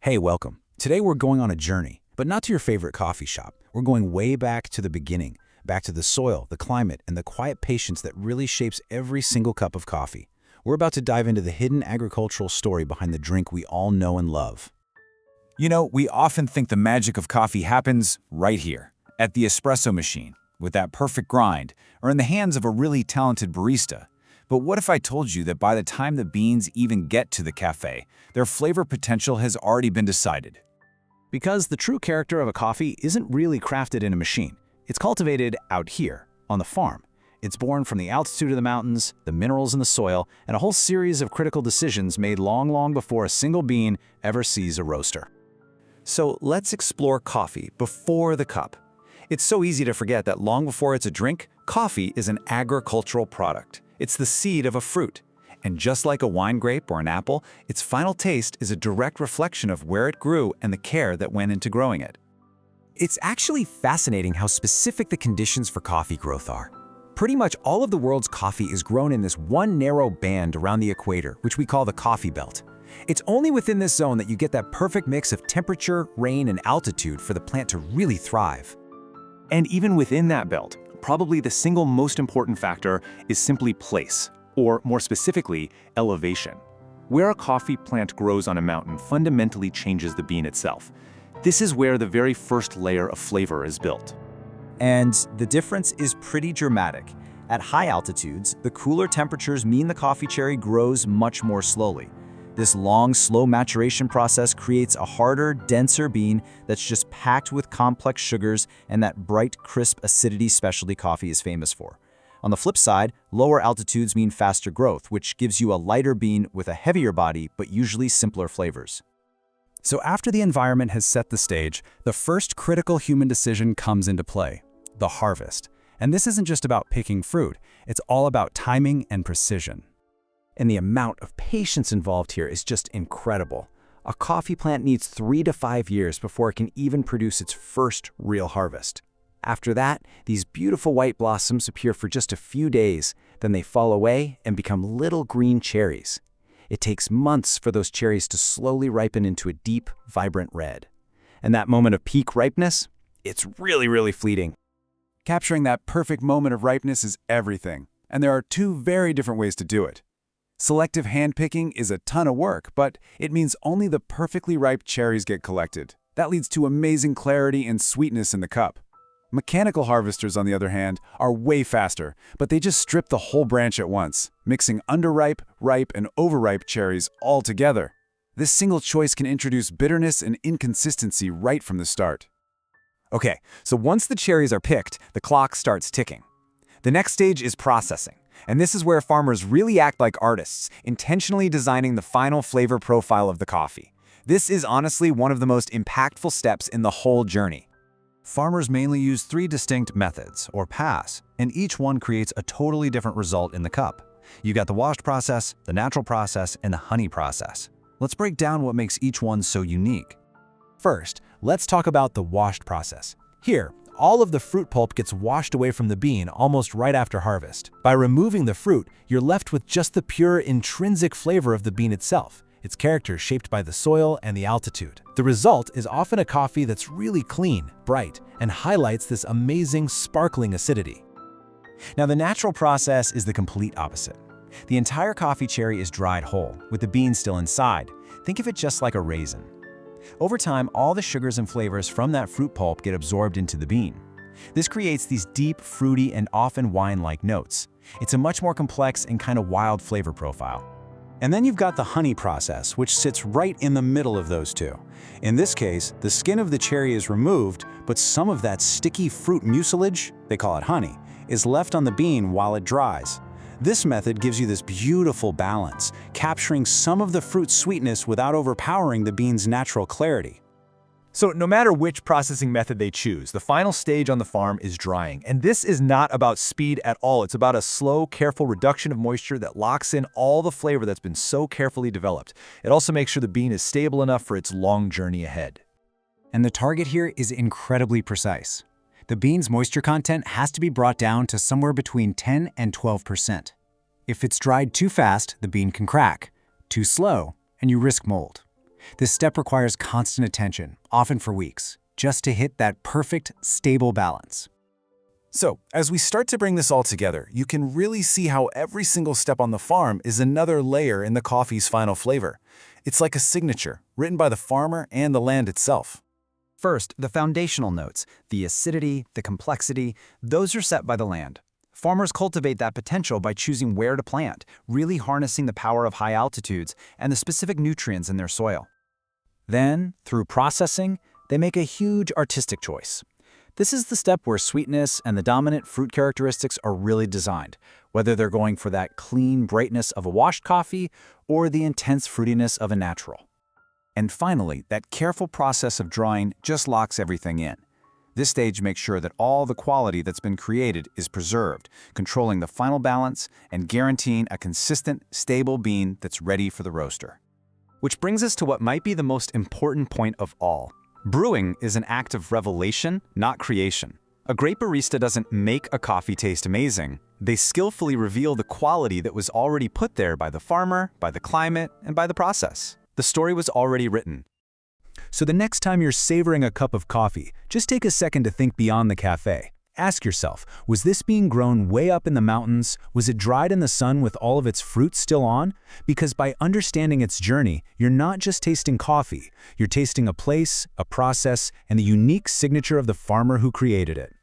Hey, welcome. Today we're going on a journey, but not to your favorite coffee shop. We're going way back to the beginning, back to the soil, the climate, and the quiet patience that really shapes every single cup of coffee. We're about to dive into the hidden agricultural story behind the drink we all know and love. You know, we often think the magic of coffee happens right here, at the espresso machine, with that perfect grind, or in the hands of a really talented barista. But what if I told you that by the time the beans even get to the cafe, their flavor potential has already been decided? Because the true character of a coffee isn't really crafted in a machine. It's cultivated out here, on the farm. It's born from the altitude of the mountains, the minerals in the soil, and a whole series of critical decisions made long before a single bean ever sees a roaster. So let's explore coffee before the cup. It's so easy to forget that long before it's a drink, coffee is an agricultural product. It's the seed of a fruit. And just like a wine grape or an apple, its final taste is a direct reflection of where it grew and the care that went into growing it. It's actually fascinating how specific the conditions for coffee growth are. Pretty much all of the world's coffee is grown in this one narrow band around the equator, which we call the coffee belt. It's only within this zone that you get that perfect mix of temperature, rain, and altitude for the plant to really thrive. And even within that belt, probably the single most important factor is simply place, or more specifically, elevation. Where a coffee plant grows on a mountain fundamentally changes the bean itself. This is where the very first layer of flavor is built. And the difference is pretty dramatic. At high altitudes, the cooler temperatures mean the coffee cherry grows much more slowly. This long, slow maturation process creates a harder, denser bean that's just packed with complex sugars and that bright, crisp acidity specialty coffee is famous for. On the flip side, lower altitudes mean faster growth, which gives you a lighter bean with a heavier body but usually simpler flavors. So after the environment has set the stage, the first critical human decision comes into play: the harvest. And this isn't just about picking fruit, it's all about timing and precision. And the amount of patience involved here is just incredible. A coffee plant needs 3 to 5 years before it can even produce its first real harvest. After that, these beautiful white blossoms appear for just a few days, then they fall away and become little green cherries. It takes months for those cherries to slowly ripen into a deep, vibrant red. And that moment of peak ripeness, it's really fleeting. Capturing that perfect moment of ripeness is everything, and there are two very different ways to do it. Selective handpicking is a ton of work, but it means only the perfectly ripe cherries get collected. That leads to amazing clarity and sweetness in the cup. Mechanical harvesters, on the other hand, are way faster, but they just strip the whole branch at once, mixing underripe, ripe, and overripe cherries all together. This single choice can introduce bitterness and inconsistency right from the start. Okay, so once the cherries are picked, the clock starts ticking. The next stage is processing. And this is where farmers really act like artists, intentionally designing the final flavor profile of the coffee. This is honestly one of the most impactful steps in the whole journey. Farmers mainly use 3 distinct methods, or paths, and each one creates a totally different result in the cup. You've got the washed process, the natural process, and the honey process. Let's break down what makes each one so unique. First, let's talk about the washed process. Here, all of the fruit pulp gets washed away from the bean almost right after harvest. By removing the fruit, you're left with just the pure, intrinsic flavor of the bean itself, its character shaped by the soil and the altitude. The result is often a coffee that's really clean, bright, and highlights this amazing, sparkling acidity. Now, the natural process is the complete opposite. The entire coffee cherry is dried whole, with the bean still inside. Think of it just like a raisin. Over time, all the sugars and flavors from that fruit pulp get absorbed into the bean. This creates these deep, fruity, and often wine-like notes. It's a much more complex and kind of wild flavor profile. And then you've got the honey process, which sits right in the middle of those two. In this case, the skin of the cherry is removed, but some of that sticky fruit mucilage, they call it honey, is left on the bean while it dries. This method gives you this beautiful balance, capturing some of the fruit's sweetness without overpowering the bean's natural clarity. So no matter which processing method they choose, the final stage on the farm is drying. And this is not about speed at all. It's about a slow, careful reduction of moisture that locks in all the flavor that's been so carefully developed. It also makes sure the bean is stable enough for its long journey ahead. And the target here is incredibly precise. The bean's moisture content has to be brought down to somewhere between 10 and 12%. If it's dried too fast, the bean can crack. Too slow, and you risk mold. This step requires constant attention, often for weeks, just to hit that perfect, stable balance. So, as we start to bring this all together, you can really see how every single step on the farm is another layer in the coffee's final flavor. It's like a signature, written by the farmer and the land itself. First, the foundational notes, the acidity, the complexity, those are set by the land. Farmers cultivate that potential by choosing where to plant, really harnessing the power of high altitudes and the specific nutrients in their soil. Then, through processing, they make a huge artistic choice. This is the step where sweetness and the dominant fruit characteristics are really designed, whether they're going for that clean brightness of a washed coffee or the intense fruitiness of a natural. And finally, that careful process of drying just locks everything in. This stage makes sure that all the quality that's been created is preserved, controlling the final balance and guaranteeing a consistent, stable bean that's ready for the roaster. Which brings us to what might be the most important point of all. Brewing is an act of revelation, not creation. A great barista doesn't make a coffee taste amazing. They skillfully reveal the quality that was already put there by the farmer, by the climate, and by the process. The story was already written. So the next time you're savoring a cup of coffee, just take a second to think beyond the cafe. Ask yourself, was this being grown way up in the mountains? Was it dried in the sun with all of its fruit still on? Because by understanding its journey, you're not just tasting coffee, you're tasting a place, a process, and the unique signature of the farmer who created it.